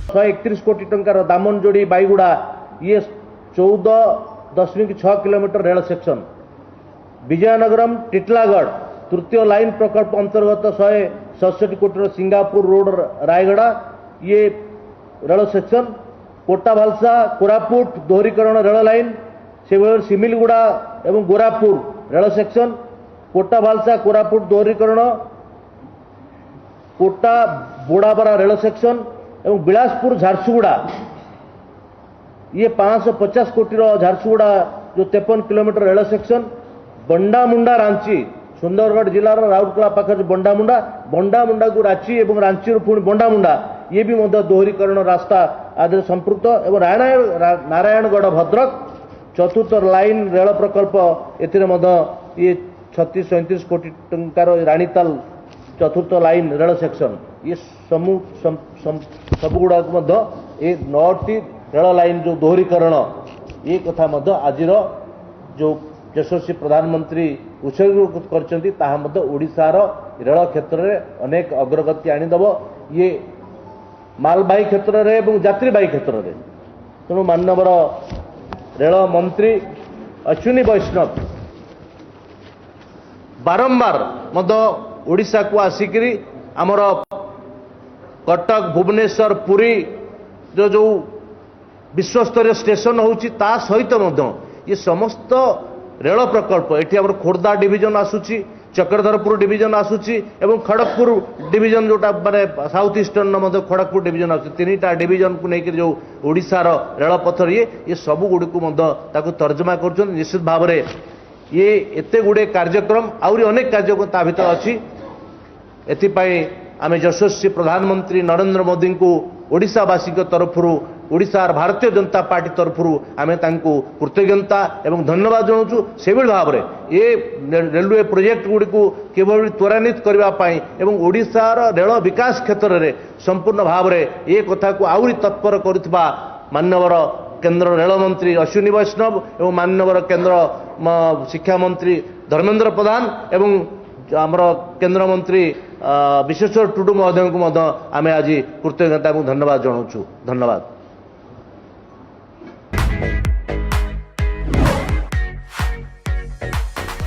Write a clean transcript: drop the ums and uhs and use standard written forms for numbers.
131 कोटी टंकार दामनजोड़ी बाईगुड़ा ये 14.6 kilometre rail section Vizianagaram Titlagarh तृतीय लाइन प्रकल्प अंतर्गत 167 कोटी सिंगापुर रोड रायगड़ा ये रेल सेक्शन कोटा भालसा कोरापुट दोहरीकरण रेल लाइन से सिमिलगुड़ा एवं गोरापुर रेल सेक्शन कोटा भालसा कोरापुट दोहरीकरण कोटा बोड़ाबरा रेल सेक्शन एवं बिलासपुर झारसुगुड़ा ये 550 कोटी झारसुगुड़ा जो 53 kilometre rail section Bandamunda Ranchi Sundargarh जिलार राउरकेला पाखर बंडामुंडा को रांची एवं रांची पुणी बंडामुंडा ये भी दोहरीकरण रास्ता आदि संपृक्त एवं नारायणगढ़ भद्रक चतुर्थ लाइन रेल प्रकल्प ये 36-37 कोटी टंकार रानीताल चतुर्थ लाइन रेल सेक्शन ये सबगुड़ा ये 9टी रेल लाइन जो दोहरीकरण ये कथा आज जो यशस्वी प्रधानमंत्री उत्सर्ग कर ओडिशार रेल क्षेत्र में अनेक अग्रगति आनीदेव ये मालबाही क्षेत्र में और यात्रीबाही क्षेत्र में तेणु माननीय रेल मंत्री अश्विनी वैष्णव बारंबार ओडिशा को आसिकी आमर कटक भुवनेश्वर पुरी जो विश्वस्तरीय स्टेशन होची ता सहित ये समस्त रेल प्रकल्प ये खोर्धा डिविजन आसूची चक्रधरपुर डिविजन आसूची एवं खड़गपुर डिविजन जोटा माने साउथ ईस्टर्न खड़गपुर डिविजन आसूची 3टा डिविजन को लेकर जो ओडिशार रेलपथर ये सब गुड़ी को तर्जमा कर निश्चित भाव में ये एते गुड़े कार्यक्रम आउरी अनेक कार्यक्रम ता भीतर अच्छी एथिपाई आमे यशस्वी प्रधानमंत्री नरेंद्र मोदी को ओडिशावासी तरफ ओडिशार भारतीय जनता पार्टी तरफ आमे तांको कृतज्ञता एवं धन्यवाद जनाऊँ से भाव में ये रेलवे प्रोजेक्ट गुड़ी को केवल त्वरान्वित करने एवं ओडिशार रेल विकास क्षेत्र में संपूर्ण भाव में ये कथा को आउरी तत्पर करुवा माननीय केंद्र रेल मंत्री अश्विनी वैष्णव एवं माननीय केंद्र शिक्षा मंत्री धर्मेंद्र प्रधान एवं आमर केंद्र मंत्री विश्वेश्वर टुडू महोदय को आमे आज कृतज्ञता और धन्यवाद जनाऊँ। धन्यवाद।